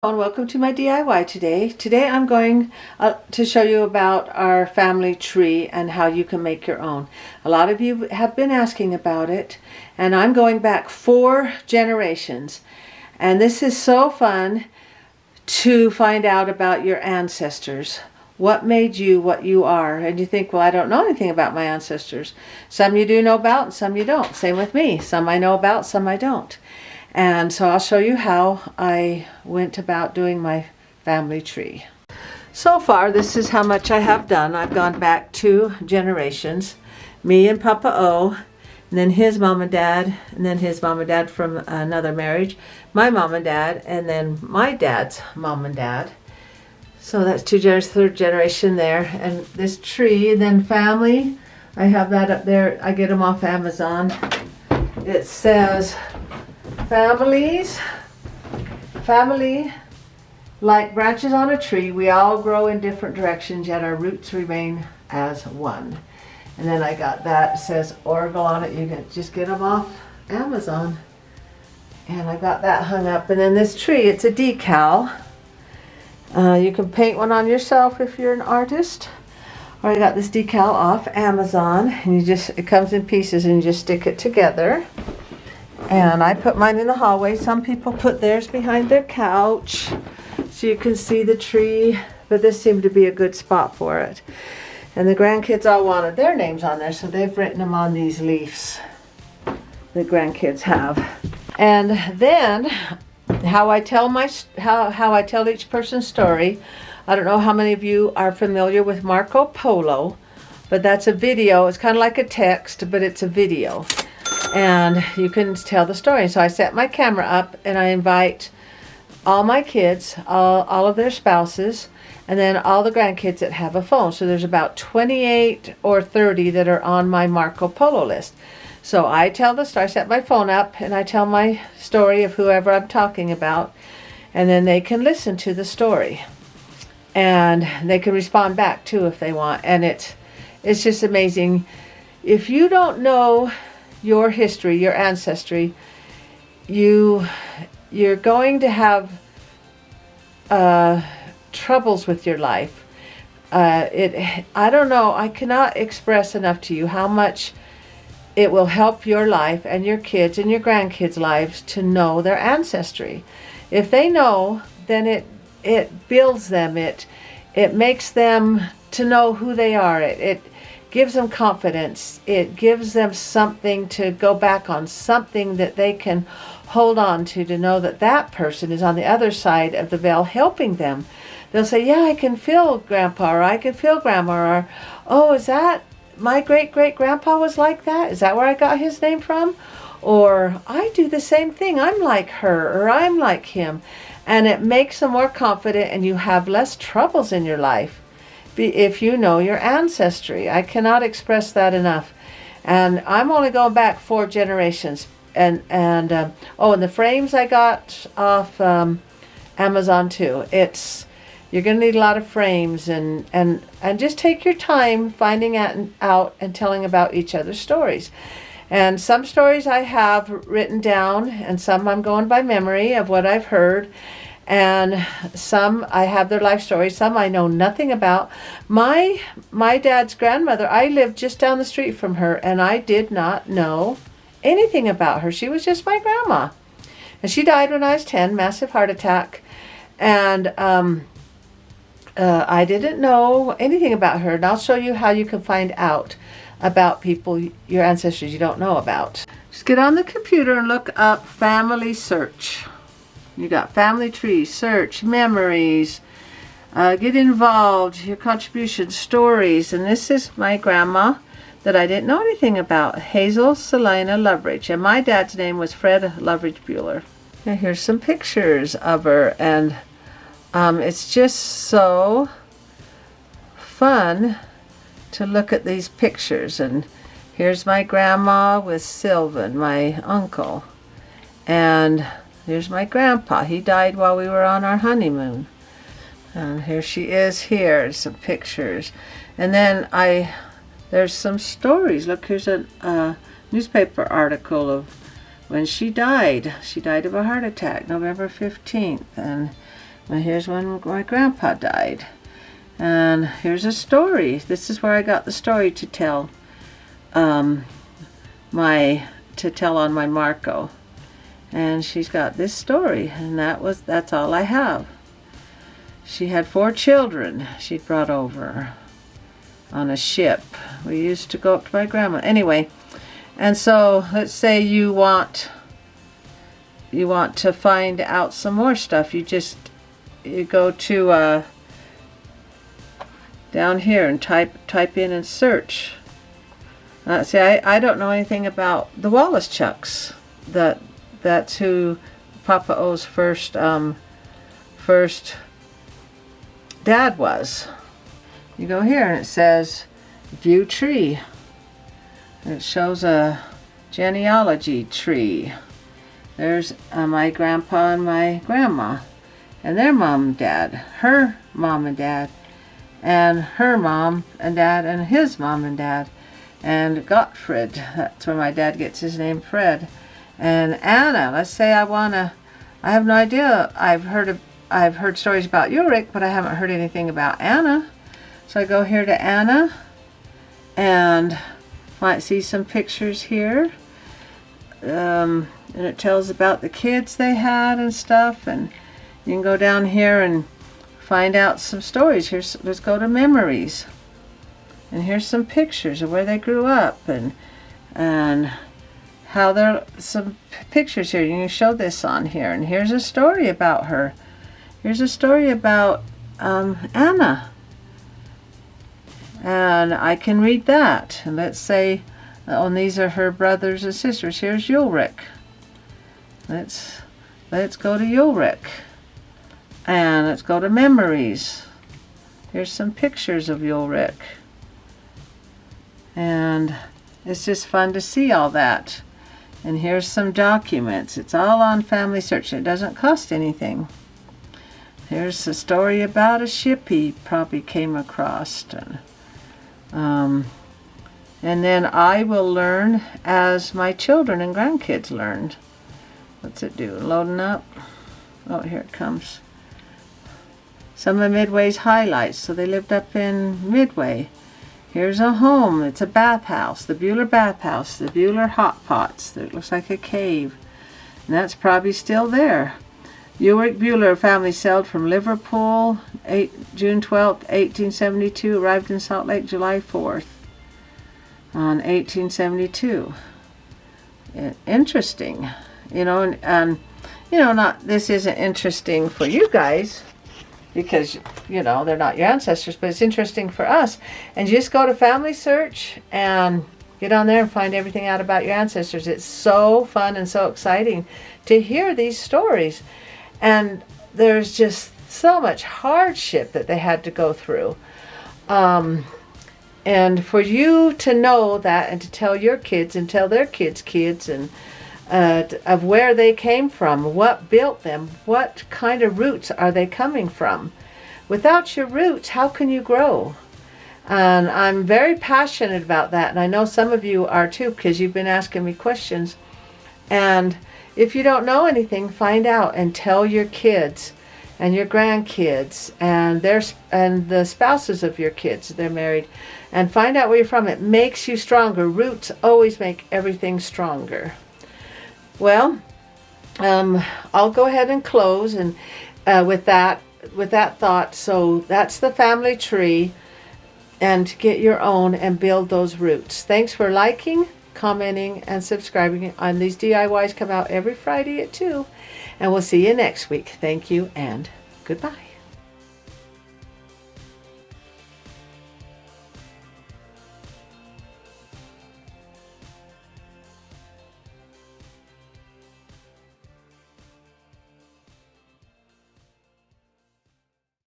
And welcome to my DIY today. Today I'm going to show you about our family tree and how you can make your own. A lot of you have been asking about it, and I'm going back 4 generations. And this is so fun to find out about your ancestors. What made you what you are? And you think, well, I don't know anything about my ancestors. Some you do know about and some you don't. Same with me. Some I know about, some I don't. And so I'll show you how I went about doing my family tree. So far, this is how much I have done. I've gone back 2 generations. Me and Papa O, and then his mom and dad, and then his mom and dad from another marriage, my mom and dad, and then my dad's mom and dad. So that's 2 generations, 3rd generation there. And this tree, and then family, I have that up there. I get them off Amazon. It says, family like branches on a tree, we all grow in different directions, yet our roots remain as one. And then I got that, it says Orgill on it. You can just get them off Amazon. And I got that hung up. And then this tree, it's a decal. You can paint one on yourself if you're an artist. Or I got this decal off Amazon, and it comes in pieces, and you just stick it together. And I put mine in the hallway. Some people put theirs behind their couch so you can see the tree, but this seemed to be a good spot for it. And the grandkids all wanted their names on there, so they've written them on these leaves the grandkids have. And then how I tell each person's story. I don't know how many of you are familiar with Marco Polo, but that's a video. It's kind of like a text, but it's a video. And you can tell the story. So I set my camera up and I invite all my kids, all of their spouses, and then all the grandkids that have a phone. So there's about 28 or 30 that are on my Marco Polo list. So I tell the story, I set my phone up and I tell my story of whoever I'm talking about, and then they can listen to the story. And they can respond back too if they want. And it's just amazing. If you don't know your history, your ancestry, you're going to have troubles with your life. I don't know, I cannot express enough to you how much it will help your life and your kids and your grandkids' lives to know their ancestry. If they know, then it builds them, it makes them to know who they are. It gives them confidence. It gives them something to go back on, something that they can hold on to know that that person is on the other side of the veil helping them. They'll say, yeah, I can feel Grandpa, or I can feel Grandma, or, oh, is that my great-great-grandpa was like that? Is that where I got his name from? Or I do the same thing. I'm like her, or I'm like him. And it makes them more confident, and you have less troubles in your life if you know your ancestry. I cannot express that enough. And I'm only going back 4 generations. And the frames I got off Amazon too. You're going to need a lot of frames, and just take your time finding out and telling about each other's stories. And some stories I have written down, and some I'm going by memory of what I've heard. And some I have their life stories, some I know nothing about. My dad's grandmother, I lived just down the street from her, and I did not know anything about her. She was just my grandma. And she died when I was 10, massive heart attack. And I didn't know anything about her. And I'll show you how you can find out about people, your ancestors you don't know about. Just get on the computer and look up family search. You got family tree, search, memories, get involved, your contributions, stories. And this is my grandma that I didn't know anything about, Hazel Selina Loveridge. And my dad's name was Fred Loveridge Bueller. Now here's some pictures of her. And it's just so fun to look at these pictures. And here's my grandma with Sylvan, my uncle. And here's my grandpa. He died while we were on our honeymoon. And here she is here, some pictures. And then there's some stories. Look, here's a newspaper article of when she died. She died of a heart attack, November 15th. And Now here's when my grandpa died. And here's a story. This is where I got the story to tell on my Marco. And she's got this story, and that's all I have. She had 4 children she'd brought over on a ship. We used to go up to my grandma. Anyway, and so let's say you want to find out some more stuff. You go to down here and type in and search. See, I don't know anything about the Wallace Chucks. That's who Papa O's first dad was. You go here and it says view tree. It shows a genealogy tree. There's my grandpa and my grandma and their mom and dad, her mom and dad, and her mom and dad and his mom and dad, and Gottfried. That's where my dad gets his name, Fred. And Anna. Let's say I have no idea. I've heard stories about Ulrich, but I haven't heard anything about Anna. So I go here to Anna, and might see some pictures here. And it tells about the kids they had and stuff. And you can go down here and find out some stories. Let's go to memories. And here's some pictures of where they grew up and how there some pictures here. You can show this on here. And here's a story about her. Here's a story about Anna. And I can read that. And let's say, and these are her brothers and sisters. Here's Ulrich. Let's go to Ulrich. And let's go to memories. Here's some pictures of Ulrich. And it's just fun to see all that. And here's some documents. It's all on Family Search. It doesn't cost anything. Here's a story about a ship he probably came across. And then I will learn as my children and grandkids learned. What's it do? Loading up? Oh, here it comes. Some of Midway's highlights. So they lived up in Midway. Here's a home. It's a bathhouse. The Bueller bathhouse. The Bueller hot pots. It looks like a cave. And that's probably still there. Ulrich Bueller family sailed from Liverpool June 12th, 1872. Arrived in Salt Lake July 4th on 1872. Interesting. This isn't interesting for you guys, because, they're not your ancestors, but it's interesting for us. And you just go to Family Search and get on there and find everything out about your ancestors. It's so fun and so exciting to hear these stories. And there's just so much hardship that they had to go through. And for you to know that and to tell your kids and tell their kids' kids and of where they came from, what built them, what kind of roots are they coming from. Without your roots, how can you grow? And I'm very passionate about that, and I know some of you are too, because you've been asking me questions. And if you don't know anything, find out and tell your kids and your grandkids and the spouses of your kids, they're married, and find out where you're from. It makes you stronger. Roots always make everything stronger. Well, I'll go ahead and close and with that thought. So that's the family tree, and get your own and build those roots. Thanks for liking, commenting, and subscribing. And these DIYs come out every Friday at 2. And we'll see you next week. Thank you and goodbye.